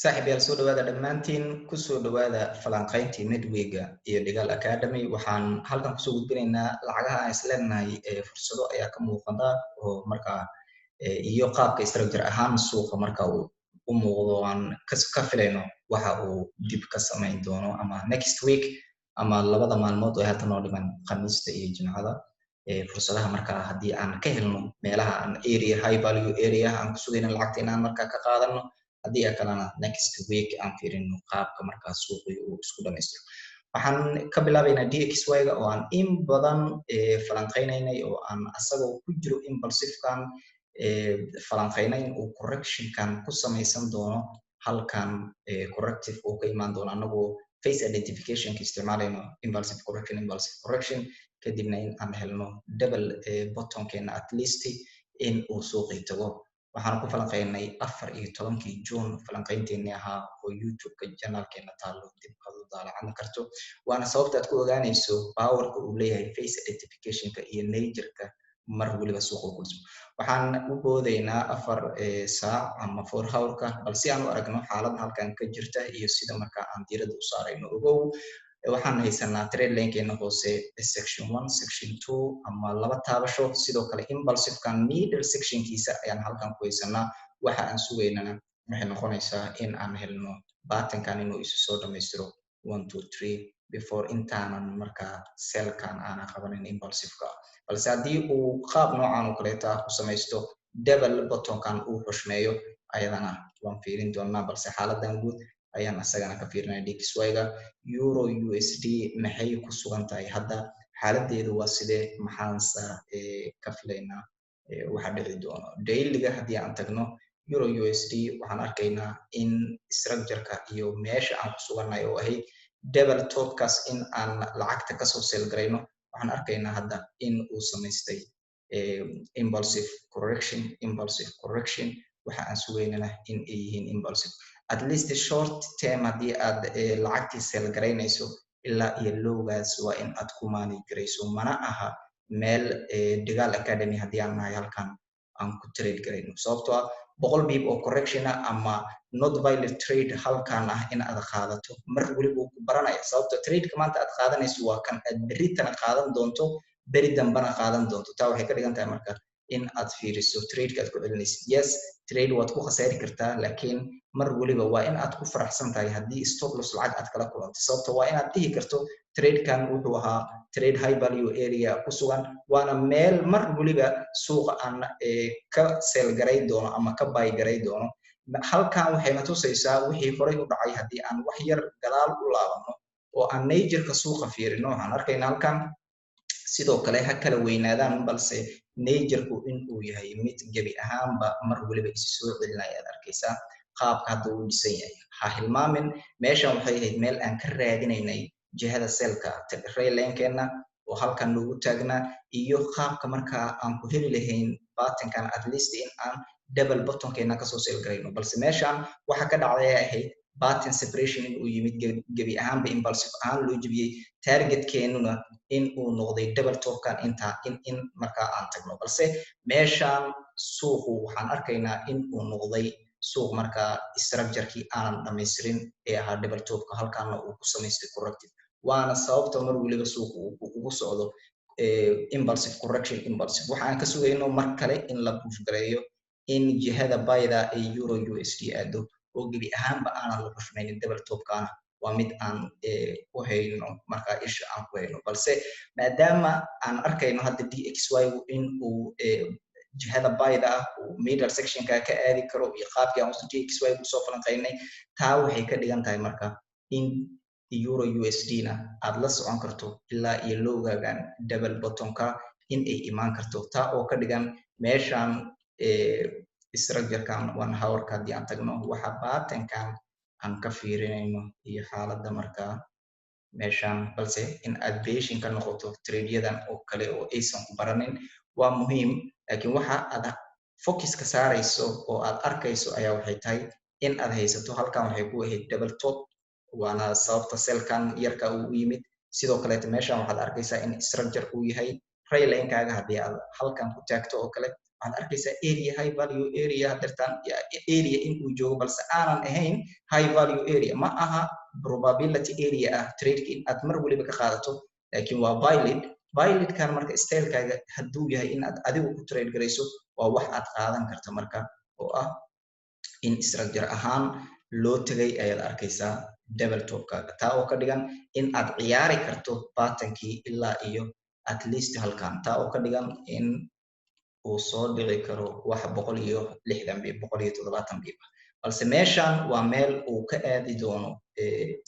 saaxiibayaal soo dhawaada dhammaantiin kusoo dhawaada falanqayntii midwayga iyo Dhigal Academy waxaan halkan kusoo gudbinaynaa lacagaha aan isleenahay fursado ayaa ka muuqda oo markaa iyo qaabka structure ahaan suuqa marka uu u muuqdo aan ka filayno waxa uu dib ka samayn doono ama next week ama labada maalmood oo hadda noo dhiman Khamiista iyo Jimcada fursadaha markaa haddii aan ka helno meelaha aan area high value area aan ku sugayno lacagta inaan markaa ka qaadano haddii kalena next week aan fiirino qaabka markaa suuqii uu isku dhamaystiro waxaan ka bilaabaynaa DXY-ga oo aan in badan falanqaynaynay oo aan asagoo ku jiro impulsive-kan falanqaynayn uu correction-kan ku samaysan doono halkan corrective uu ka imaan doono anagoo face identification-ka isticmaalayno impulsive correction kadibna in aan helno double bottom-keena at least in uu suuqii tago waxaan ku falanqaynay 14 June falanqaynteennii ahaa oo YouTube-ka channel-keena taalo dib aad u daalacani karto waana sababta aad ku ogaanayso power-ka uu leeyahay face identification-ka iyo nature-ka mar waliba suuqa ku dhismo waxaan u boodaynaa 4 saac ama 4 hour-ka balse aan u aragno xaaladda halkan ka jirta iyo sida markaa aan diiradda u saarayno ogow waxaan haysanaa trade lane-keena hoose section 1 section 2 ama laba taabasho sidoo kale impulsive-kan middle section-kiisa ayaan halkan ku haysanaa waxa aan sugaynana waxay noqonaysaa in aan helno pattern-kan inuu isu soo dhamaystiro 1 2 3 before intaanan markaa sell-kan aanan qabanin impulsive-ka balse haddii uu qaab noocan oo kaleeta ku samaysto double bottom-kan uu xushmeeyo ayadana waan fiirin doonaa balse xaaladan guud ayaan asagana ka fiirinay DXY-ga euro USD maxay ku sugan tahay hadda xaaladeedu waa sidee maxaansa ka filaynaa waxa dhici doono daily-ga haddii aan tagno euro USD waxaan arkaynaa in structure-ka iyo meesha aan ku sugannahay oo ahayd double top-kaas in aan lacagta kasoo sell garayno waxaan arkaynaa hadda in uu samaystay impulsive correction waxa aan sugaynana in ay yihiin impulsive at least short term haddii aad lacagtii sell garaynayso ilaa iyo lowgaas waa in aad ku manage garayso mana aha meel Dhigal Academy haddii aan nahay halkan aan ku trade garayno sababtoo ah 100 pip oo correction ama not violent trade halkan ah in aad qaadato mar waliba ku baranaya sababtoo trade-ka maanta aad qaadanayso waa kan aad berritana qaadan doonto beri dambana qaadan doonto taa waxay ka dhigan tahay marka in aad fiiriso trade-ka aad ku celinaysid yes trade waad ku khasaari kartaa laakiin mar waliba waa in aad ku faraxsan tahay haddii stop loss lacag aad kala kulanto sababtoo waa inaad dhihi karto trade-kan wuxuu ahaa trade high value area ku sugan waana meel mar waliba suuqa aan ka sell garay doono ama ka buy garay doono halkan waxayna tusaysaa wixii horay u dhacay haddii aan wax yar gadaal u laabano oo aan nature-ka suuqa fiirino waxaan arkaynaa halkan sidoo kale ha kala weynaadaan balse nature-ku in uu yahay mid gebi ahaanba mar waliba isi soo celinaya aad arkaysaa qaabka hadda uu dhisan yahay ha hilmaamin meeshan waxay ahayd meel aan ka raadinaynay jihada sell-ka trade lane-keena oo halkan loogu taagnaa iyo qaabka markaa aan ku heli lahayn pattern-kan at least in aan double bottom-keena kasoo sell garayno balse meeshan waxa ka dhacday ahayd pattern separation in uu yimid gebi ahaanba impulsive ahaan loo jebiyey target-keenuna in uu noqday double top-kan intaa in markaa aan tagno balse meeshan suuqu waxaan arkaynaa in uu noqday suuq markaa structure-kii aanan dhamaystirin ee ahaa double top-ka halkaana uu ku samaystay corrective waana sababta mar waliba suuq uu ugu socdo impulsive correction waxaan ka sugayno mar kale in la push gareeyo in jihada bayda ee euro USD aado oo gebi ahaanba aanan la xushmaynin double top-kana waa mid aan ku hayno markaa isha aan ku hayno balse maadaama aan arkayno hadda DXY-gu in uu jihada bayda ah uu middle section-ka ka aadi karo iyo qaabkii aan DXY ku soo falanqaynay taa waxay ka dhigan tahay marka in euro USD-na aad la socon karto ilaa iyo lowgaagan double bottom-ka in ay imaan karto taa oo ka dhigan meeshan structure-kan 1 hour-ka haddii aan tagno waxa pattern-kan aan ka fiirinayno iyo xaaladda markaa meeshan balse in aad patient ka noqoto trade-yadan oo kale oo aysan ku baranin waa muhiim laakiin waxa aad focus-ka saarayso oo aad arkayso ayaa waxay tahay in aad haysato halkan waxay ku ahayd double top waana sababta sell-kan yarka uu yimid sidoo kale meeshan waxaad arkaysaa in structure uu yahay trade lane-kaaga haddii aad halkan ku taagto oo kale waxaad arkaysaa area high value area hadirtaan area in uu joogo balse aanan ahayn high value area ma aha probability area ah trade in aad mar waliba ka qaadato laakiin waa valid kan marka stylekaaga hadduu yahay in aad adigu ku trade garayso waa wax aad qaadan karto marka oo ah in structure ahaan loo tagay ayaad arkaysaa double topkaaga taa oo ka dhigan in aad ciyaari karto patternkii ilaa iyo at least halkan taa oo ka dhigan in uu soo dhici karo wax 160 bib 170 bib balse meeshan waa meel uu ka aadi doono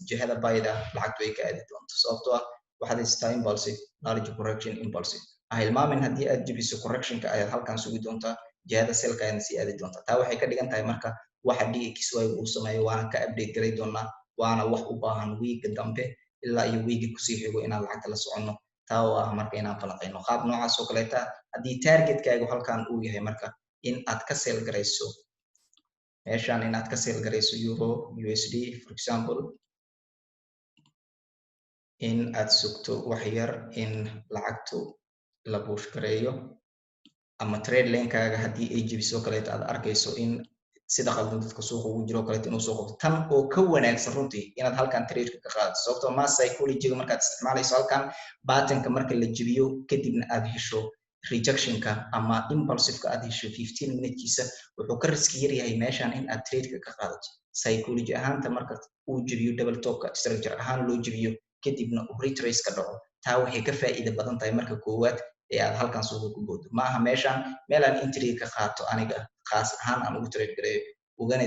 jihada bayda lacagtu ay ka aadi doonto sababtoo ah waxaad haystaa impulsive large correction impulsive hilmaamin haddii aad jibiso correctionka ayaad halkan sugi doontaa jihada selka ayaan sii aadi doontaa taa waxay ka dhigan tahay marka waxa DXY uu sameeyo waana ka update garay doonaa waana wax u baahan week dambe ilaa iyo week kusii xigo inaan lacagta la socono taa oo ah marka inaan falanqeyno qaab noocaas oo kaleeta haddii targetkaagu halkan uu yahay marka in aad ka sell garayso meeshan in aad ka sell garayso euro USD for example in aad sugto wax yar in lacagtu la push gareeyo ama trade lane-kaaga haddii ay jibiso kaleeta aad arkayso in sida qaldan dadka suuqa ugu jiro kaleeta inuu soo qabto tan oo ka wanaagsan runtii inaad halkan trade ka qaadato sababtoo ma psychology-ga markaad isticmaalayso halkan patternka marka la jibiyo kadibna aad hesho rejectionka ama impulsive-ka aad hesho 15 minutekiisa wuxuu ka riski yar yahay meeshan in aad trade ka qaadato psychology ahaanta marka uu jibiyo double topka structure ahaan loo jibiyo kadibna uu retrace ka dhaco taa waxay ka faa'iido badan tahay marka koowaad ee aad halkan suuqa ku boodo maaha meeshan meel aan entry ka qaato aniga khaas ahaan aan ugu trade gareeyo ugana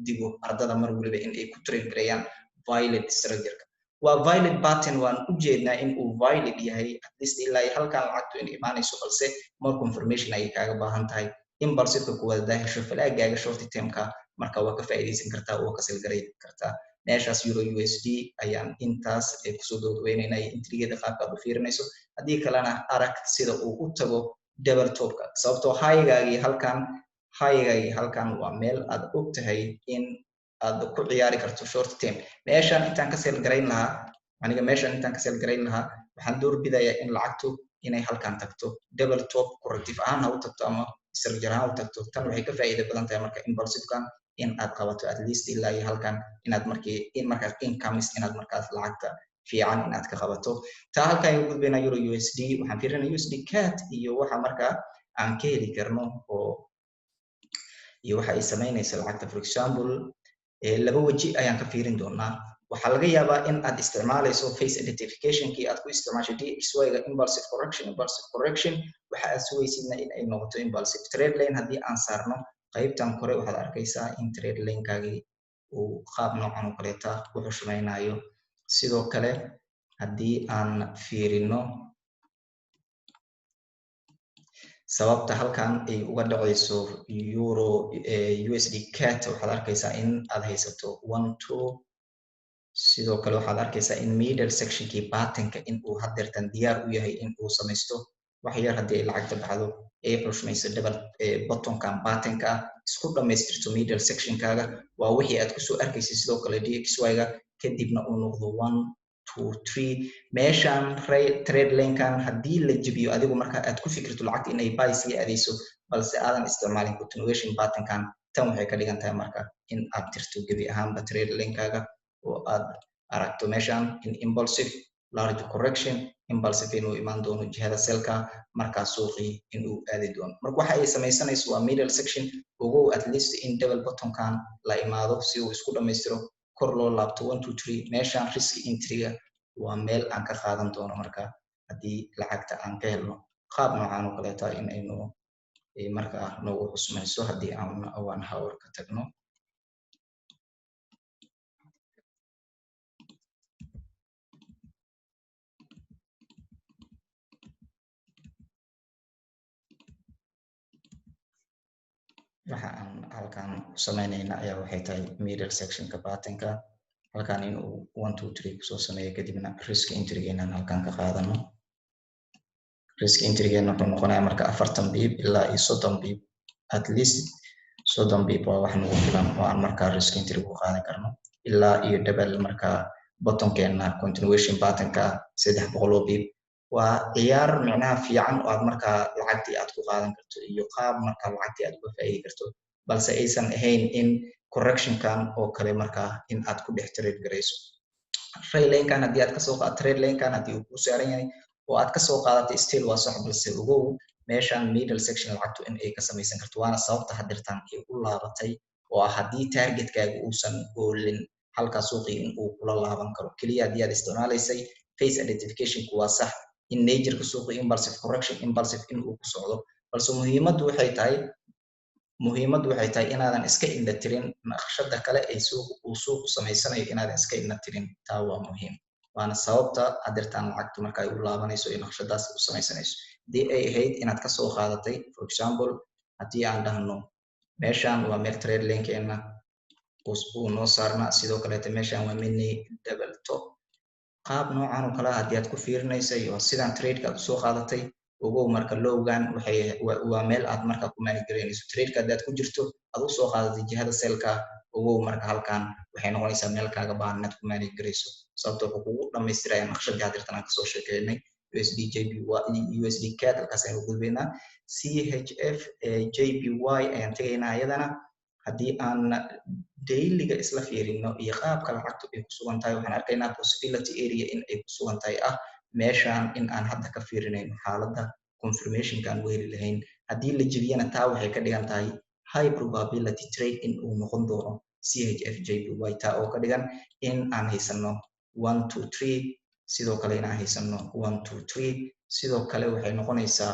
digo ardada mar waliba in ay ku trade gareeyaan violent structure waa violent pattern waan u jeednaa in uu violent yahay at least ilaa halkan lacagtu in imaanayso balse more confirmation ay kaaga baahan tahay impulsive-ka kuwada hesho falaagaaga short term-ka marka waa ka faa'iideysan kartaa oo ka sell gareyn kartaa meeshaas euro USD ayaan intaas kusoo gabagabeynayna intrigeeda qaabka aad u fiirinayso haddii kalena arag sida uu u tago double topka sababtoo high-gaagii halkan waa meel aad og tahay in aad ku ciyaari karto short term meeshan intaan ka sell garayn lahaa aniga meeshan intaan ka sell garayn lahaa waxaan doorbidayaa in lacagtu inay halkan tagto double top corrective ahaan ha u tagto ama structure ahaan u tagto tan waxay ka faa'iido badan tahay marka impulsive-kan in aad qabato at least ilaa iyo halkan inaad markaas incomes inaad markaas lacagta fiican inaad ka qabato taa halkan ayuu gudbaynaa euro USD waxaan fiirinaa USD CAD iyo waxa marka aan ka heli karno oo iyo waxa ay samaynaysa lacagta for example laba waji ayaan ka fiirin doonaa waxaa laga yaabaa in aad isticmaalayso face identification-kii aad ku isticmaasho DXY-ga impulsive correction waxa aad sugaysidna in ay noqoto impulsive trade lane haddii aan saarno qaybtan kore waxaad arkaysaa in trade lane-kaagii uu qaab noocan oo kaleeta u xushmaynayo sidoo kale haddii aan fiirino sababta halkan ay uga dhacayso euro USD CAD waxaad arkaysaa in aad haysato 1 2 sidoo kale waxaad arkaysaa in middle sectionkii patternka in uu hadeertan diyaar u yahay in uu samaysto wax yar haddii ay lacagta baxdo ay xushmayso double bottomkan patternka isku dhamaystirto middle sectionkaaga waa wixii aad kusoo arkaysay sidoo kale DXY-ga kadibna uu noqdo 1 2 3 meeshan trade lane-kan haddii la jibiyo adigu marka aad ku fikirto lacagta inay buy sii aadayso balse aadan isticmaalin continuation patternkan tan waxay ka dhigan tahay marka in aad tirto gebi ahaanba trade lane-kaaga oo aad aragto meeshan in impulsive large correction impulsive inuu imaan doono jihada selka markaa suuqii inuu aadi doono marka waxa ay samaysanayso waa middle section ogow at least in double bottomkan la imaado si uu isku dhamaystiro kor loo laabto 1 2 3 meeshan risk entry-ga waa meel aan ka qaadan doono marka haddii lacagta aan ka helno qaab noocan oo kaleeta in aynu markaa noogu xusmayso haddii aan 1 hour ka tagno waxa aan halkan ku samaynayna ayaa waxay tahay middle sectionka patternka halkan inuu 1 2 3 kusoo sameeyo kadibna risk entry-geenan halkan ka qaadano risk entry-geena wuxuu noqonayaa marka 40 bib ilaa iyo 30 bib at least 30 bib waa wax nagu filan oo aan markaa risk entry ku qaadan karno ilaa iyo double marka bottomkeena continuation patternka 300 bib waa ciyaar micnaha fiican oo aad markaa lacagtii aad ku qaadan karto iyo qaab markaa lacagtii aad uga faa'iidi karto balse aysan ahayn in correctionkan oo kale markaa in aad ku dhex trade garayso trade lanekan haddii aad kasoo qaadato trade lanekan haddii uu ku saaran yahay oo aad kasoo qaadatay still waa sax balse ogow meeshan middle section lacagtu in ay ka samaysan karto waana sababta hadirtaan ay u laabatay oo ah haddii targetkaaga uusan oolin halkaa suuqii in uu kula laaban karo keliya haddii aad isticmaalaysay face identificationku waa sax in natureka suuqi impulsive correction impulsive in uu ku socdo balse muhiimaddu waxay tahay inaadan iska indha tirin naqshada kale ee uu suuqu samaysanayo inaadan iska indha tirin taa waa muhiim waana sababta hadirtaan lacagtu marka ay u laabanayso iyo naqshadaas u samaysanayso haddii ay ahayd inaad kasoo qaadatay for example haddii aan dhahno meeshan waa meel trade lankeena uu noo saarna sidoo kaleeta meeshan waa mini double top qaab noocan oo kale haddii aad ku fiirinaysay oo sidan tradeka aad usoo qaadatay ogow marka lowgan waa meel aad marka ku maanigaraynayso tradeka haddii aad ku jirto aad usoo qaadatay jihada selka ogow marka halkan waxay noqonaysaa meel kaaga baahan inaad ku maanigarayso sababto wuxuu kugu dhamaystiraya naqshadii hadirtan aan kasoo sheekeynay USD USD CAD halkaas ayaan u gudbaynaa CHF JPY ayaan tegaynaa ayadana haddii aan dailyga isla fiirino iyo qaabka lacagtu ay ku sugan tahay waxaan arkaynaa possibility area in ay ku sugan tahay meeshan in aan hadda ka fiirinayno xaaladda confirmationka aan u heli lahayn haddii la jebiyana taa waxay ka dhigan tahay high probability trade in uu noqon doono CHF JPY taa oo ka dhigan in aan haysano 1 2 3 sidoo kale in aan haysano 1 2 3 sidoo kale waxay noqonaysaa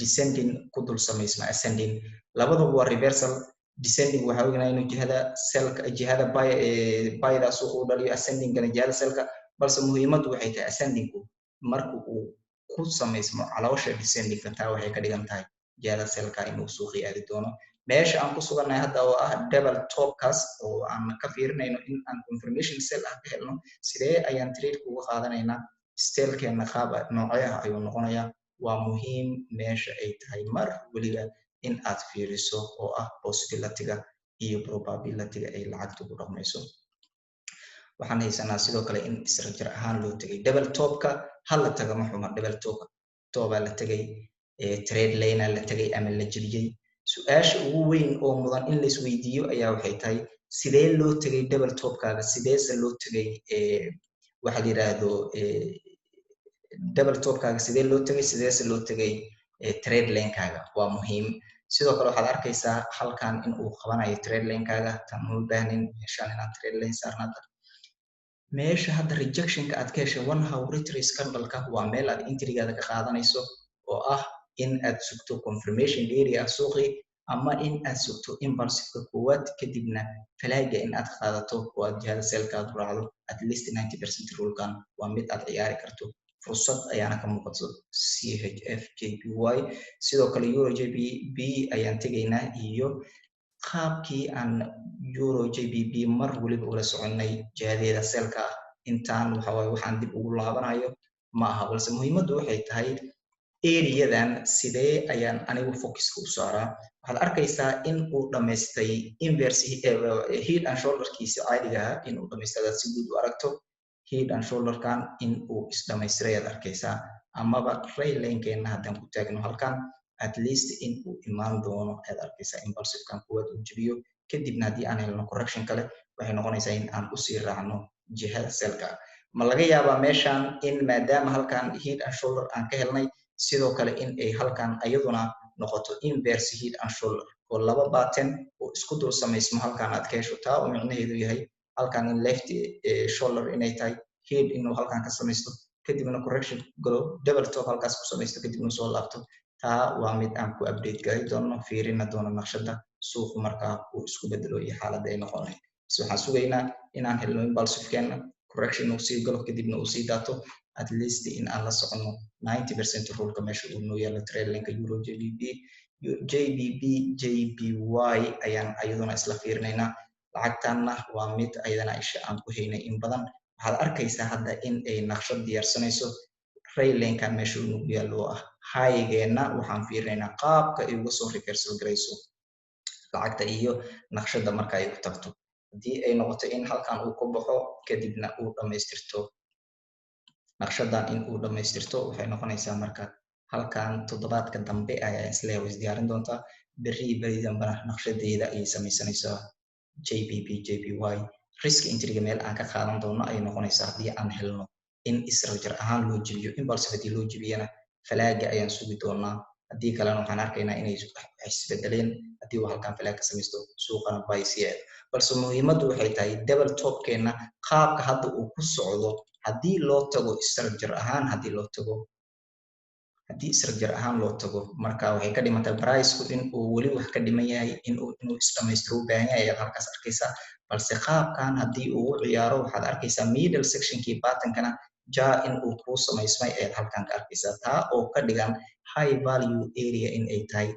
descending ku dul samaysma ascending labaduba waa reversal descending waxaa ognahay inuu jihada selka jihada bayda suuqa u dhaliyo ascendingana jihada selka balse muhiimaddu waxay tahay ascendingku marka uu ku samaysmo caloosha descendingka taa waxay ka dhigan tahay jihada selka inuu suuqii aadi doono meesha aan ku sugannahay hadda oo ah double topkaas oo aan ka fiirinayno in aan confirmation sell ah ka helno sidee ayaan trade uga qaadanaynaa stelkeena qaab noocee ah ayuu noqonayaa waa muhiim meesha ay tahay mar weliba in aad fiiriso oo ah possibilityga iyo probabilityga ay lacagtu ku dhaqmayso waxaan haysanaa sidoo kale in structure ahaan loo tegay double topka hal la taga ma xuma double topaa la tegay trade lane la tegay ama la jebiyey su-aasha ugu weyn oo mudan in la isweydiiyo ayaa waxay tahay sidee loo tegay double topkaaga sideese loo tegay waxa la yiraahdo double topkaaga sidee loo tegay sideese loo tegay trade lanekaaga waa muhiim sidoo kale waxaad arkaysaa halkan in uu qabanayo trade lanekaaga tan u baahnin meeshaan inaad trade lane saarnaata meesha hadda rejectionka aad ka heshay one hour retrace candleka waa meel aad intrigaada ka qaadanayso oo ah in aad sugto confirmation area ah suuqi ama in aad sugto impulsiveka koowaad kadibna falaaga in aad qaadato oo aad jihada selka aad raacdo at least 90% rulkan waa mid aad ciyaari karto fursad ayaana ka muuqato CHF JPY sidoo kale Euro JPB ayaan tegaynaa iyo qaabkii aan Euro JPB mar waliba ula soconay jihadeeda selka intaan waxa waaye waxaan dib ugu laabanayo ma aha balse muhiimaddu waxay tahay areadan sidee ayaan anigu focuska u saaraa waxaad arkaysaa in uu dhamaystay inverse head and shoulderkiisa caadiga ah in uu dhamaystay si guud u aragto head and shoulderkan in uu isdhamaystiray aad arkaysaa amaba trail lanekeena haddaan ku taagno halkan at least in uu imaan doono aad arkaysaa impulsivekan kuwaad uu jebiyo kadibna haddii aan helno correction kale waxay noqonaysaa in aan usii raacno jihada selka ma laga yaabaa meeshan in maadaama halkan head and shoulder aan ka helnay sidoo kale in ay halkan ayaduna noqoto inverse head and shoulder oo laba baaten oo isku dul samaysmo halkan aad ka hesho taa oo micnaheedu yahay halkan in left shoulder inay tahay head inuu halkan ka samaysto kadibna correction galo double top halkaas ku samaysto kadibna soo laabto taa waa mid aan ku update gari doono fiirina doono naqshada suuqu markaa uu isku bedelo iyo xaaladda ay noqonay so waxaan sugaynaa inaan helno impulsivekeena correction uu sii galo kadibna uu sii daato at least in aan la socono 90% rulka meesha uu noo yaalo trade laneka Euro JPB JPY ayaan ayaduna isla fiirinaynaa lacagtanna waa mid ayadana isha aan ku haynay in badan waxaad arkaysaa hadda in ay naqshad diyaarsanayso trade laneka meesha uu nagu yaalo oo ah high-geena waxaan fiirinaynaa qaabka ay uga soo reversal garayso lacagta iyo naqshada marka ay ku tagto haddii ay noqoto in halkan uu ka baxo kadibna uu dhamaystirto naqshadan in uu dhamaystirto waxay noqonaysaa marka halkan toddobaadka dambe ayaa isleeyahay isdiyaarin doontaa beri dambana naqshadeeda ayay samaysanaysaa JPY risk intriga meel aan ka qaadan doono ay noqonaysaa haddii aan helno in structure ahaan loo jebiyo impulse haddii loo jebiyana falaaga ayaan sugi doonaa haddii kalena waxaan arkaynaa inay isbedeleen haddii uu halkan falaag ka samaysto suuqana baysiyeed balse muhiimaddu waxay tahay double topkeena qaabka hadda uu ku socdo haddii loo tago structure ahaan haddii structure ahaan loo tago marka waxay ka dhimantaa price-ku in uu weli wax ka dhiman yahay inuu isdhamaystiro u baahan yahay ayaad halkaas arkaysaa balse qaabkan haddii uu u ciyaaro waxaad arkaysaa middle sectionkii batankana in uu kuu samaysmay ayaad halkan ka arkaysaa taa oo ka dhigan high value area in ay tahay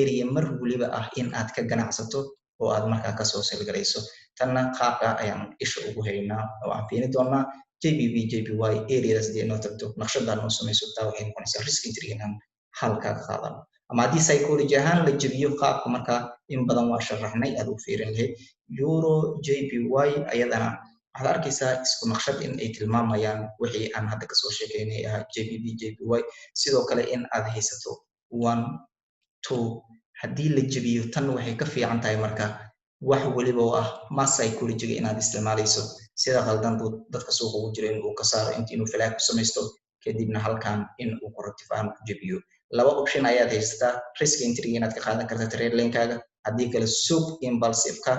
area mar weliba ah in aad ka ganacsato oo aad markaa kasoo selgarayso tanna qaabka ayaan isha ugu haynaa oo aan fiini doonaa JPY areas dee noo tagto naqshadan noo samayso taa waxay noqonaysaa risk entry inaan halkaa ka qaadano ama haddii psychology ahaan la jebiyo qaabka markaa in badan waa sharaxnay aad u fiirin lahayd euro JPY ayadana waxaad arkaysaa isku naqshad in ay tilmaamayaan wixii aan hadda kasoo sheekeynay ahaa JPY sidoo kale in aad haysato 1 2 haddii la jebiyo tan waxay ka fiican tahay marka wax waliba oo ah ma psychology inaad isticmaalayso sida qaldan dadka suuqa ugu jira in uu ka saaro inuu falaag ku samaysto kadibna halkan in uu corrective ahaan ku jebiyo laba option ayaad haysataa risk entry inaad ka qaadan karta trade lane-kaaga haddii kale suuq impulsive-ka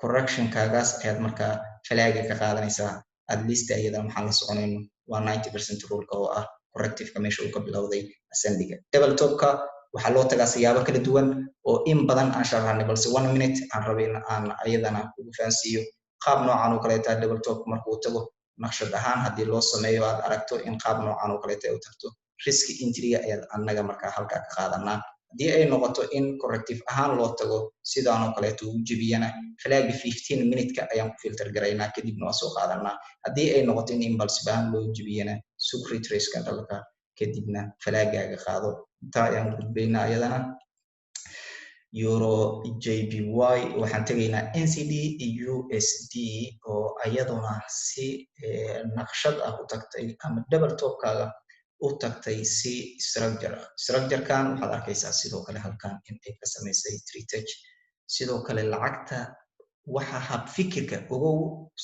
correction-kaagaas ayaad markaa falaaga ka qaadanaysaa at least ayada maxaan la soconayno waa 90% ruleka oo ah corrective-ka meesha uu ka bilowday ascendiga double top-ka waxaa loo tagaa siyaabo kala duwan oo in badan aan sharaxnay balse 1 minute aan rabay in aan ayadana ugu fahansiiyo qaab noocan oo kaleeta double top markuu tago naqshad ahaan haddii loo sameeyo aad aragto in qaab noocan oo kaleeta u tagto risk entry ayaad annaga markaa halkaa ka qaadanaa haddii ay noqoto in corrective ahaan loo tago sidaan oo kaleeto ugu jebiyana falaaga 15 minute-ka ayaan ku filter garaynaa kadibna waa soo qaadanaa haddii ay noqoto in impulsive ahaan loo jebiyana sug retrace-ka dalka kadibna falaagaaga qaado intaa ayaan gudbaynaa ayadana euro JPY waxaan tegaynaa NCD USD oo ayaduna si naqshad ah u tagtay ama double top-kaaga u tagtay si structure-kan waxaad arkaysaa sidoo kale halkan in ay ka samaysay tritech sidoo kale lacagta waxa hab fikirka ogow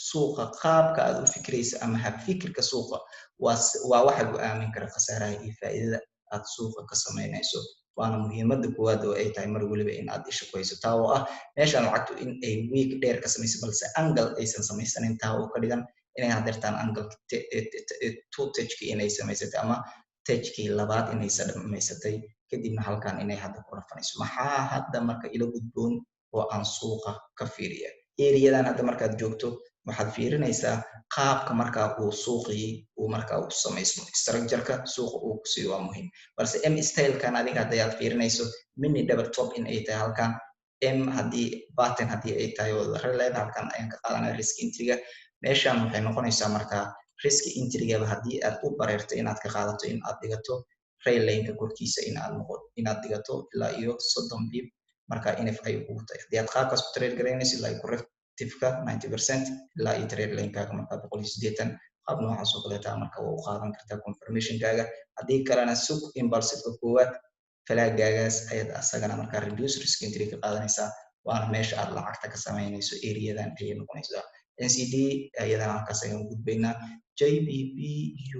suuqa qaabka aad u fikiraysa ama hab fikirka suuqa waa waxa go'aamin kara khasaaraha iyo faa'iidada aad suuqa ka samaynayso waana muhiimadda koowaad oo ay tahay mar waliba in aad isha ku hayso taa oo ah meeshaan lacagtu in ay week dheer ka samayso balse angle aysan samaysanin taa oo ka dhigan inay hadeertaan angle two touchkii inay samaysatay ama touchkii labaad inay samaysatay kadibna halkan inay hadda ku rafanayso maxaa hadda marka ila gudboon oo aan suuqa ka fiiriya areadan hadda markaad joogto waxaad fiirinaysaa qaabka markaa uu suuqii uu markaa u samaysmo structure-ka suuqa uu ku sii waa muhiim balse m style-kan adiga haddayaad fiirinayso mini double top in ay tahay halkan m haddii button haddii ay tahay oo leed halkan ayaan ka qaadanaya risk entry-ga meeshan waxay noqonaysaa markaa risk entry-gaba haddii aad u bareerto inaad ka qaadato in aad dhigato rail lane-ka korkiisa inaad dhigato ilaa iyo 30 pip marka nf ay ugu tahay haddii aad qaabkaas ku trade garaynayso ilaa corrective-ka 90% ilaa iyo trade lane-kaaga marka 180 qaab noocaas oo kaleeta marka waa u qaadan kartaa confirmation-kaaga haddii kalena sug impulsive-ka koowaad falaagaagaas ayaad asagana markaa reduce risk entry ka qaadanaysaa waana meesha aad lacagta ka samaynayso areadan ayay noqonaysaa NCD ayadana halkaas ayaan gudbaynaa JPP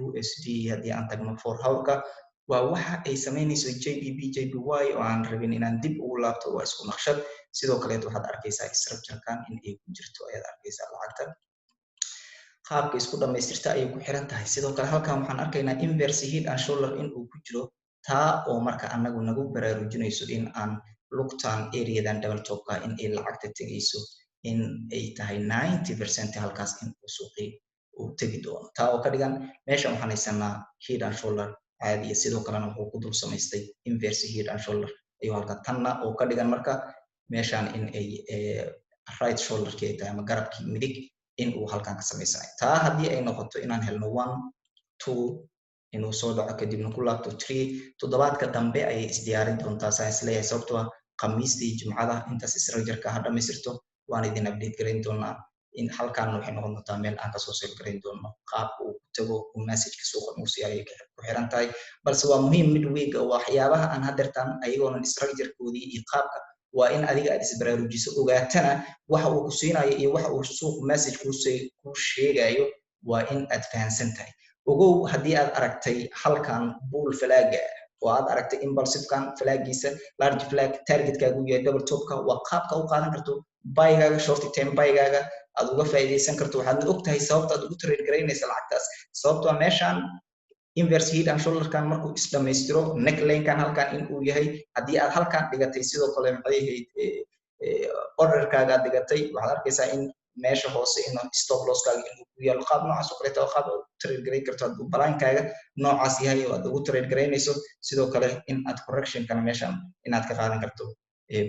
USD haddii aan tagno 4 hour-ka waa waxa ay samaynayso JPY oo aan rabin inaan dib ugu laabto waa isku naqshad sidoo kale waxaad arkaysaa structure-kan in ay ku jirto ayaad arkaysaa lacagta qaabka isku dhamaystirta ayay ku xiran tahay sidoo kale halkan waxaan arkaynaa inverse head and shoulder in uu ku jiro taa oo marka anagu nagu baraarujinayso in aan lugtan areadan double top-ka in ay lacagta tegayso in ay tahay 90% halkaas in uu suuqii uu tegi doono taa oo ka dhigan meeshan waxaan haysanaa head and shoulder caadiya sidoo kalena wuxuu ku dul samaystay inverse head and shoulder ayuu halka tanna oo ka dhigan marka meeshan in ay right shoulder-kii ay tahay ama garabkii midig in uu halkan ka samaysanayo taa haddii ay noqoto inaan helno 1 2 inuu soo dhaco kadibna ku laabto 3 toddobaadka dambe ayay isdiyaarin doontaa saa isleeyahay sababtoo ah khamiistii jimcada intaas structure-ka ha dhamaystirto waan idin update garayn doonaa in halkan waxay noqon doontaa meel aan kasoo seel garayn doono qaabka uu ku tago uu message suuqa uu si ay ku xiran tahay balse waa muhiim midweega waxyaabaha aan hadeertaan ayagoonan structure-koodii iyo qaabka waa in adiga aad isbaraarujiso ogaatana waxa uu ku siinayo iyo waxa uu suuq message ku sheegayo waa in aad fahansan tahay ogow haddii aad aragtay halkan bull flagga oo aad aragtay impulsive-kan flaggiisa large flag targetkaagu yahay double top-ka waa qaabka u qaadan karto buy-gaaga short term buy-gaaga aad uga faa'iidaysan karto waxaadna ogtahay sababta aad ugu trade garaynaysa lacagtaas sababtoo meeshaan inverse head and shoulder-kan markuu isdhamaystiro neckline-kan halkan in uu yahay haddii aad halkan dhigatay sidoo kale maxay ahayd order-kaaga aad dhigatay waxaad arkaysaa in meesha hoose in stop loss-kaaga inuu ku yaalo qaab noocaas oo kaleeto qaab aad trade garayn karto hadduu balaankaaga noocaas yahay oo aad ugu trade garaynayso sidoo kale in aad correction-kana meeshan inaad ka qaadan karto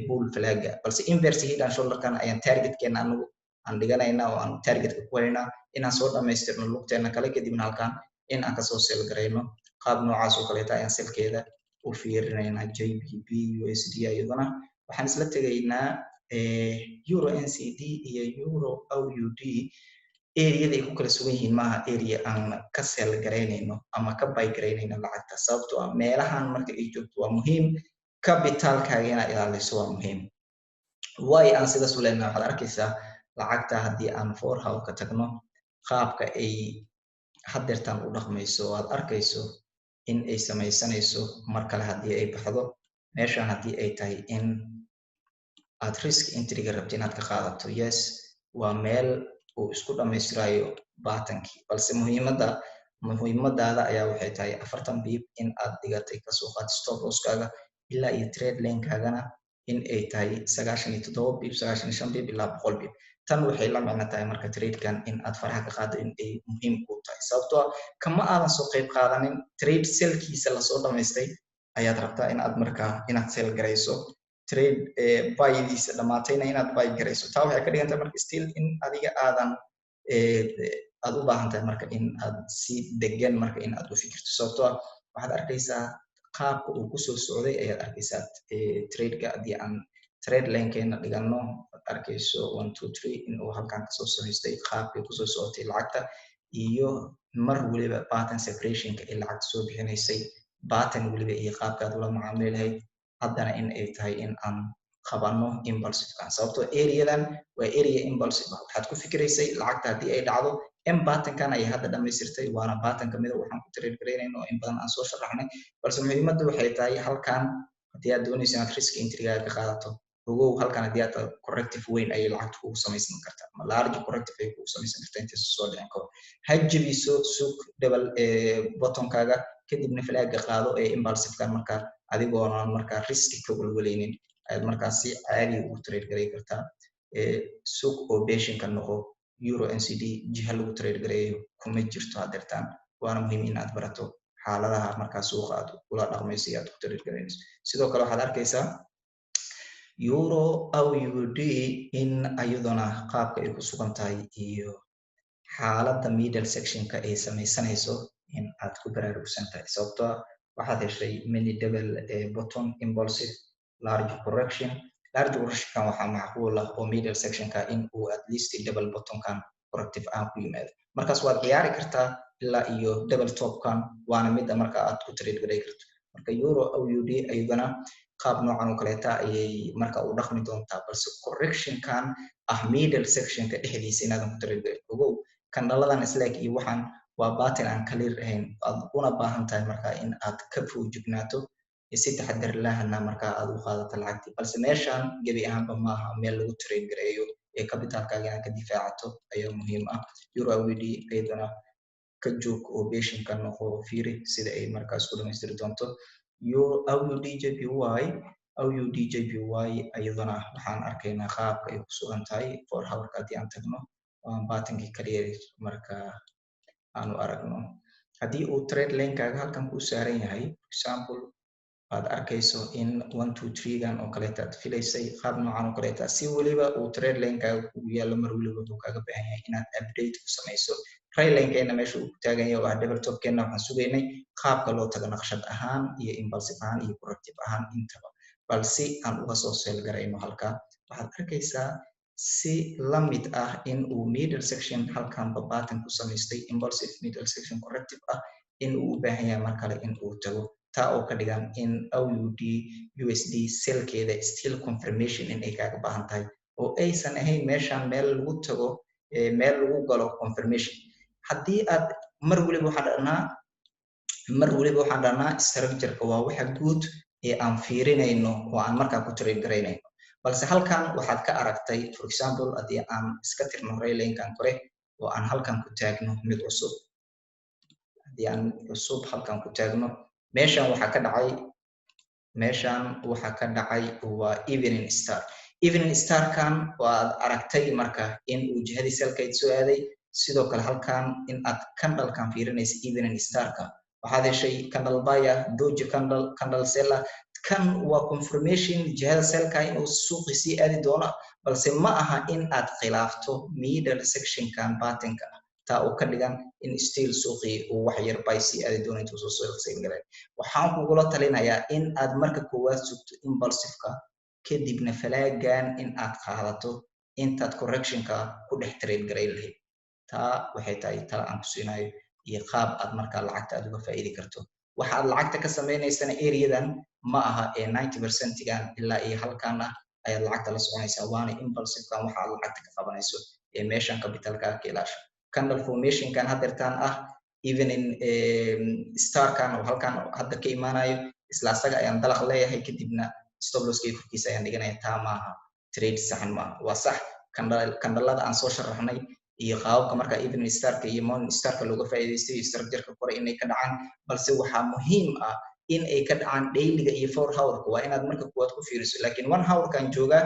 bull flagga balse inverse head and shoulder-kan ayaan targetkeena anagu aan dhiganayna oo aan targetka ku haynaa inaan soo dhamaystirno lugteena kale kadibna halkan in aan kasoo seel garayno qaab noocaas oo kaleeta ayaan selkeeda u fiirinaynaa JBP USD iyadana waxaan isla tegaynaa euro NCD iyo euro AUD area ay ku kala sugan yihiin maaha area aan ka seel garaynayno ama ka buy garaynayno lacagta sababtoo ah meelahan marka ay joogto waa muhiim capitalkaaga inaad ilaaliso waa muhiim way aan sidaas u leenahay waxaad arkaysaa lacagta haddii aan forehow ka tagno qaabka ay hadeertaan u dhaqmayso oo aad arkayso in ay samaysanayso mar kale haddii ay baxdo meeshan haddii ay tahay in aad risk entry-ga rabto inaad ka qaadato yes waa meel uu isku dhamaystirayo baatankii balse muhiimadaada ayaa waxay tahay 40 bib in aad dhigatay kasoo qaad stop loss-kaaga ilaa iyo trade lane-kaagana in ay tahay 97 bib 95 bib ilaa 100 bib tan waxay la macno tahay marka trade-kan in aad faraha ka qaado in ay muhiim ku tahay sababtoo kama aadan soo qayb qaadanin trade selkiisa lasoo dhamaystay ayaad rabtaa in aad markaa inaad sell garayso trade buy-diisa dhamaatayna inaad buy garayso taa waxay ka dhigan tahay marka still in adiga aadan aad u baahan tahay marka in aad si degan marka in aad u fikirto sababtoo waxaad arkaysaa qaabka uu kusoo socday ayaad arkaysaa trade-ga haddii aan trade lane-keena dhigano aad arkayso 1 2 3 in uu halkan kasoo samaystay qaabkay kusoo socotay lacagta iyo mar waliba pattern separationka ay lacagta soo bixinaysay pattern waliba iyo qaabkaad ula macaamili lahayd haddana in ay tahay in aan qabano impulsive-kan sababtoo area-dan waa area impulsive waxaad ku fikiraysay lacagta haddii ay dhacdo pattern-kan ay hadda dhamaystirtay waana pattern kamid ah waxaan ku trade garaynayno in badan aan soo sharaxnay balse muhiimaddu waxay tahay halkan haddii aad doonayso inaad risk entry-gaaga ka qaadato ogow halkan haddii aad corrective weyn ayay lacagta kugu samaysan kartaa ama large corrective ay kugu samaysan kartaa inta soo dhicin karo ha jabiso suuq double bottom-kaaga kadibna flagga qaado impulsive-kan markaa adigoona markaa riski ka walwalaynin ayaad markaa si caadi ugu trade garay kartaa suuq oo beshinka noqo euro NCD jiha lagu trade gareeyo kuma jirto hadeertaan waana muhiim in aad barato xaaladaha markaa suuqa aad ula dhaqmayso iyo aad ku trade garaynayso sidoo kale waxaad arkaysaa euro AUD in ayaduna qaabka ay ku sugan tahay iyo xaaladda middle section-ka ay samaysanayso in aad ku baraarugsan tahay sababtoo waxaad heshay many double bottom impulsive large correction kan waxaa macquul ah oo middle section-ka in uu at least double bottom-kan corrective aan ku yimaado markaas waad ciyaari kartaa ilaa iyo double top-kan waana midda marka aad ku trade garay karto marka euro AUD ayadana qaab noocan oo kaleeta ayay marka u dhaqmi doontaa balse correction-kan ah middle section-ka dhexdiisa inaadan ku trade garay ogow kandhaladan islaag iyo waxaan waa batin aan clear ahayn aad una baahan tahay marka in aad ka foojignaato si taxadar lahana marka aad u qaadato lacagtii balse meeshan gebi ahaanba maaha meel lagu trade gareeyo capitalkaaga inaad ka difaacato ayaa muhiim ah euro AUD ayadana ka joog oo beshinka noqo fiiri sida ay markaas ku dhamaystiri doonto euro AUD JPY ayadana waxaan arkaynaa qaabka ay ku sugan tahay for hour-ka haddii aan tagno waan batankii kaliya marka aanu aragno haddii uu trade lane-kaaga halkan ku saaran yahay for example aad arkayso in 1 2 3-gan oo kaleeta aad filaysay qaab noocan oo kaleeta si waliba uu trade lane-kaaga kugu yaallo mar waliba wuxuu kaaga baahan yahay inaad update ku samayso trade lane-keena meesha uu ku taagan yahay waa double top-keena waxaan sugaynay qaabka loo tago naqshad ahaan iyo impulsive ahaan iyo corrective ahaan intaba balse aan uga soo seel garayno halka waxaad arkaysaa si la mid ah in uu middle section halkan button ku samaystay impulsive middle section corrective ah in uu u baahan yahay mar kale in uu tago taa oo ka dhigan in OUD USD cellkeeda still confirmation in ay kaaga baahan tahay oo aysan ahayn meeshan meel lagu tago meel lagu galo confirmation haddii aad mar waliba waxaan dhahnaa structure-ka waa waxa guud ee aan fiirinayno oo aan markaa ku train garaynayno balse halkan waxaad ka aragtay for example haddii aan iska tirno raylinkan kore oo aan halkan ku taagno mid cusub haddii aan mid cusub halkan ku taagno meeshan waxaa ka dhacay waa evening star kan waad aragtay marka in uu jihadii cellkeed soo aaday sidoo kale halkan in aad candlekan fiirinaysa evening starka waxaad heshay candle buyer doji candle seller kan waa confirmation jihada cellka inuu suuqi sii aadi doono balse ma aha in aad khilaafto middle section kan patternka taa oo ka dhigan in still suuqi uu wax yar bay sii aadi doono intuu soo soo galay waxaan kugula talinayaa in aad marka koowaad sugto impulsive-ka kadibna falaagan in aad qaadato intaad correctionka ku dhex trade garayn lahayd taa waxay tahay tala aan ku siinayo iyo qaab aad markaa lacagta aad uga faa'iidi karto waxa aad lacagta ka samaynaysana areadan ma aha ee 90%gan ilaa iyo halkan ah ayaad lacagta la soconaysaa waana impulsive-kan waxa aad lacagta ka qabanayso ee meeshan capitalka ka ilaasho candle formation kan hadeertaan ah evening starkan oo halkan hadda ka imaanayo isla asaga ayaan dalaq leeyahay kadibna stop loss-kay korkiisa ayaan dhiganaya taa maaha trade saxan maaha waa sax kandhalada aan soo sharaxnay iyo qaababka marka evening starka iyo morning starka looga faa'iidaystay structure-ka kore inay ka dhacaan balse waxaa muhiim ah in ay ka dhacaan dayliga iyo 4 hour-ka waa inaad marka kuwaad ku fiiriso laakiin 1 hour-kan joogaa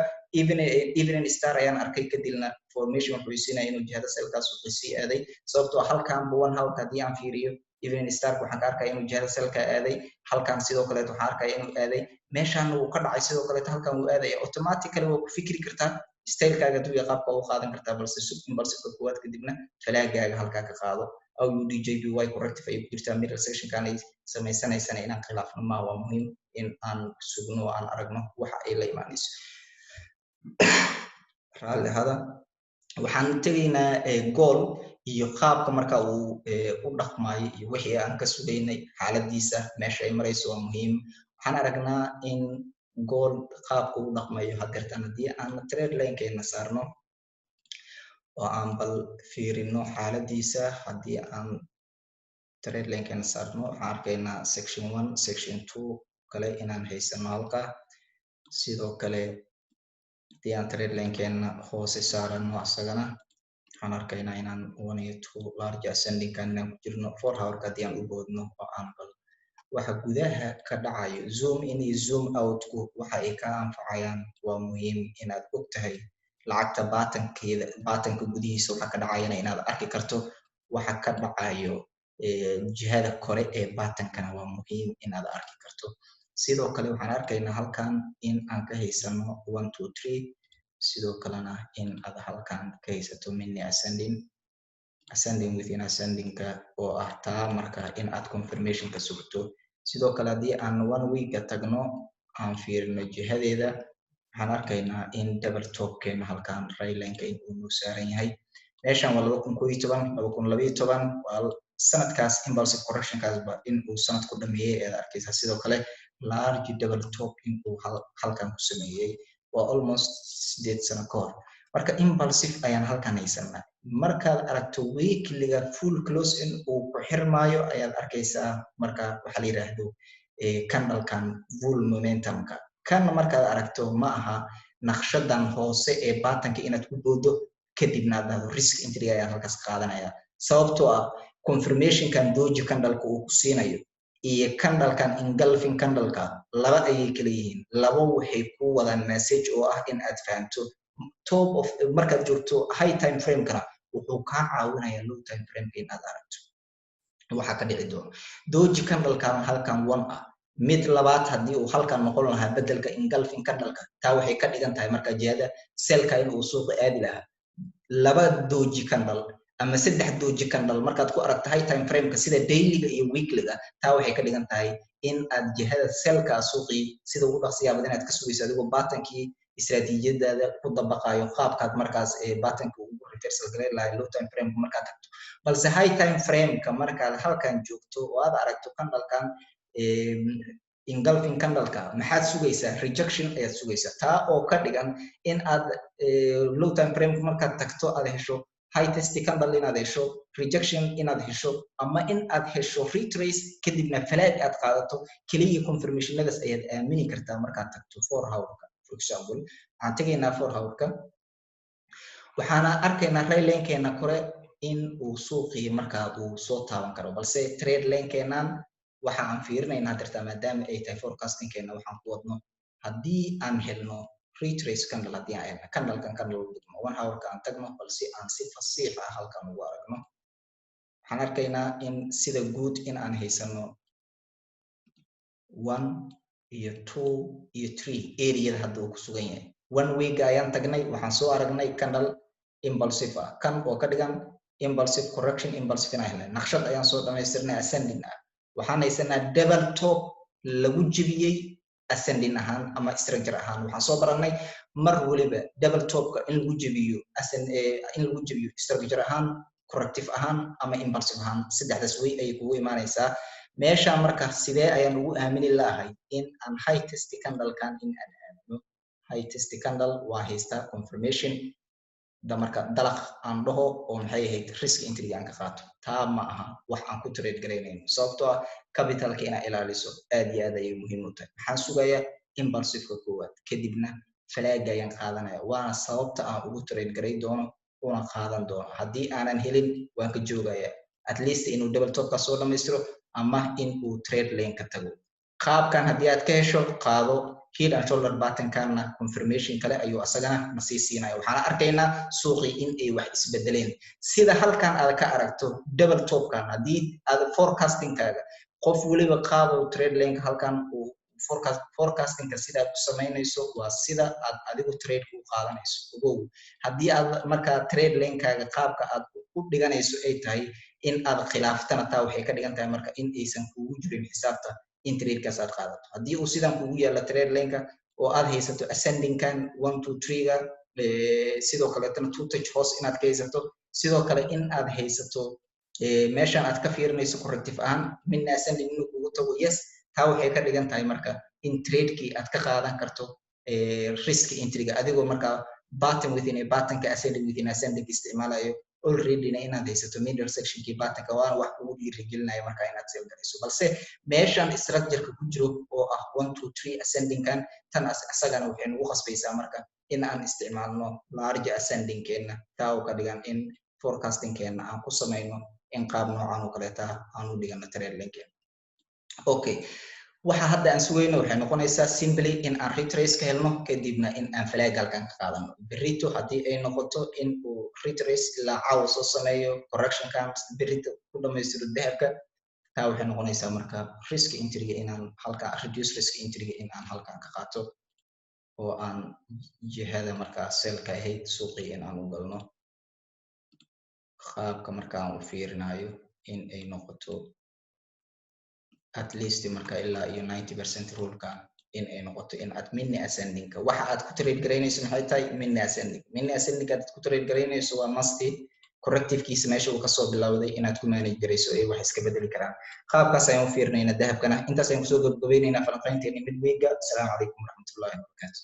evening star ayaan arkay kadibna formation wuxuu siinaya inuu jihada cellkaas uu sii aaday sababtoo halkan 1 hour-ka haddii aan fiiriyo evening starka waxaan ka arkaya inuu jihada cellka aaday halkan sidoo kale waxaan arkaya inuu aaday meeshan uu ka dhacay sidoo kale halkan uu aadaya automatically waa ku fikri kartaa stylekaaga duuya qaabka u qaadan kartaa balse impulsive-ka koowaad kadibna falaagaaga halkaa ka qaado OUD JPY corrective ay ku jirtaa middle section-kan ay samaysanaysana inaan khilaafno ma waa muhiim in aan sugno oo aan aragno waxa ay la imaanayso raalli hada waxaan tegaynaa goal iyo qaabka marka uu u dhaqmaayo iyo wixii aan ka sugaynay xaaladiisa meesha ay marayso waa muhiim waxaan aragnaa in goal qaabka u dhaqmayo hadeertaan haddii aan trade line-keena saarno oo aan bal fiirino xaaladiisa haddii aan trade line-keena saarno waxaan arkaynaa section 1 section 2 kale inaan haysano halka sidoo kale haddii aan trade line-keena hoose saarano asagana waxaan arkaynaa inaan 1 iyo 2 large ascending-kan inaan ku jirno 4 hour-ka haddii aan u boodno oo aan bal waxa gudaha ka dhacayo zoom in iyo zoom out-ku waxa ay ka anfacayaan waa muhiim inaad og tahay lacagta baatanka gudihiisa waxa ka dhacayana inaad arki karto waxa ka dhacayo jihada kore ee baatankana waa muhiim inaad arki karto sidoo kale waxaan arkaynaa halkan in aan ka haysano 1 2 3 sidoo kalena in aad halkan ka haysato mini ascending within ascending-ka oo ah taa marka in aad confirmation-ka sugto sidoo kale haddii aan 1 week-ga tagno aan fiirino jihadeeda waxaan arkaynaa in double top-keena halkan rayline-ka inuu noo saaran yahay meeshan waa 2012 waa sanadkaas impulsive correction-kaasba in uu sanad ku dhameeyay eed arkaysaa sidoo kale large double top in uu halkan ku sameeyey waa almost 8 sano ka hor marka impulsive ayaan halkan haysanaa markaad aragto weekliga full close in uu ku xirmaayo ayaad arkaysaa marka waxa la yiraahdo candlekan full momentum-ka kan markaad aragto ma aha naqshadan hoose ee baatanka inaad ku boodo kadibna aad dhahdo risk entry ayaan halkaas qaadanaya sababtoo ah confirmation-kan doji candle-ka uu ku siinayo iyo candlekan engulfing candle-ka laba ayay kala yihiin laba waxay ku wadaan message oo ah in aad fahanto top of markaad joogto high time frame-kana wuxuu kaa caawinayaa low time frame-ka inaad aragto waxa ka dhici doona doji candle-kan halkan 1 ah mid labaad haddii uu halkan noqon lahaa bedelka engulfing candle-ka taa waxay ka dhigan tahay marka jihada sell-ka in uu suuqa aadi lahaa laba doji candle ama 3 doji candle markaad ku aragto high time frame-ka sida daily-ga iyo weekly-ga taa waxay ka dhigan tahay in aad jihada sell-ka suuqii sida ugu dhaqsiyaa badan aad ka sugayso adigoo baatankii istiraatiijiyadaada ku dabaqayo qaabkaad markaas patternka ugu reversal gareyn lahayd low time frame markaad tagto balse high time frame-ka markaad halkan joogto oo aad aragto candle-kan engulfing candle-ka maxaad sugaysaa rejection ayaad sugaysaa taa oo ka dhigan in aad low time frame markaad tagto aad hesho high test candle inaad hesho rejection inaad hesho ama in aad hesho retrace kadibna flag aad qaadato kaliya confirmationadaas ayaad aamini kartaa markaad tagto 4 hour-ka for example waxaan tegaynaa 4 hour-ka waxaana arkaynaa ray lane-keena kore in uu suuqii markaa uu soo taaban karo balse trade lane-keenan waxa aan fiirinaynaa dirtaa maadaama ay tahay forecasting-keena waxaan ku wadno haddii aan helno retrace candle haddii aan helno candle-kan candle dhigmo 1 hour-ka aan tagno balse aan si fasiix ah halkan ugu aragno waxaan arkaynaa in sida guud in aan haysano 1 iyo 2 iyo 3 area hadda uu ku sugan yahay 1 week ayaan tagnay waxaan soo aragnay candle impulsive ah kan oo ka dhigan impulsive correction impulsive inaan helnay naqshad ayaan soo dhamaystirnay ascending ah waxaan haysanaa double top lagu jibiyey ascending ahaan ama structure ahaan waxaan soo baranay mar waliba double top-ka in lagu jibiyo in lagu jibiyo structure ahaan corrective ahaan ama impulsive ahaan saddexdaas way ay kugu imaanaysaa meesha marka sidee ayaan ugu aamini lahay in aan high test candle-kan in aan aamino high test candle waa haystaa confirmation marka dalaq aan dhaho oo maxay ahayd risk entry aan ka qaato taa ma aha wax aan ku trade garaynayno sababtoo ah capitalka inaa ilaaliso aad iyo aad ayay muhiim u tahay waxaan sugayaa impulsive-ka koowaad kadibna flag ayaan qaadanaya waana sababta aan ugu trade garay doono una qaadan doono haddii aanan helin waan ka joogaya at least inuu double top-ka soo dhamaystiro ama in uu trade lane-ka tago qaabkan haddii aad ka hesho qaado head and shoulder pattern-kana confirmation kale ayuu asagana na sii siinaya waxaana arkaynaa suuqii in ay wax isbedeleen sida halkan aad ka aragto double top-kan haddii aad forecasting-kaaga qof waliba qaado trade lane-ka halkan uu forecasting-ka sidaad u samaynayso waa sida aad adigu trade-ku u qaadanayso ogow haddii aad markaa trade lane-kaaga qaabka aad u dhiganayso ay tahay in aad khilaaftana taa waxay ka dhigan tahay marka in aysan kugu jirin xisaabta in trade-kaas aad qaadato haddii uu sidan kugu yaalla trade lane-ka oo aad haysato ascending-kan 1 2 3-ga sidoo kaleetana 2 touch hoos inaad ka haysato sidoo kale in aad haysato meeshan aad ka fiirinayso corrective ahaan midna ascending inuu kugu tago yes taa waxay ka dhigan tahay marka in trade-kii aad ka qaadan karto risk entry-ga adigoo markaa pattern within a pattern-ka ascending within ascending isticmaalayo already inaad haysato middle section-kii pattern-ka waana wax kugu dhiirigelinaya markaa inaad sell garayso balse meeshan structure-ka ku jiro oo ah 1 2 3 ascending-kan tan asagana waxay nagu khasbaysaa marka in aan isticmaalno large ascending-keena taa oo ka dhigan in forecasting-keena aan ku samayno in qaab noocan oo kaleeta aan u dhigano trade lane-keena okay waxa hadda aan sugayno waxay noqonaysaa simply in aan retrace ka helno kadibna in aan flag halkan ka qaadano berrito haddii ay noqoto in uu retrace ilaa caawa soo sameeyo correction-kan berrito ku dhamaystiro dahabka taa waxay noqonaysaa marka risk entry-ga inaan halkan reduce risk entry-ga in aan halkan ka qaato oo aan jihada markaa sell-ka ahayd suuqii in aan u galno qaabka markaan u fiirinayo in ay noqoto at least marka ilaa iyo 90% rule-ka in ay noqoto in aad mini ascending-ka waxa aad ku trade garaynayso maxay tahay mini ascending aad ku trade garaynayso waa must corrective-kiisa meesha uu kasoo bilowday inaad ku manage garayso ay wax iska bedeli karaan qaabkaas ayaan u fiirinaynaa dahabkana intaas ayaan kusoo gabagabaynaynaa falanqaynteena midweega asalaamu calaykum waraxmatullaahi wabarakaatu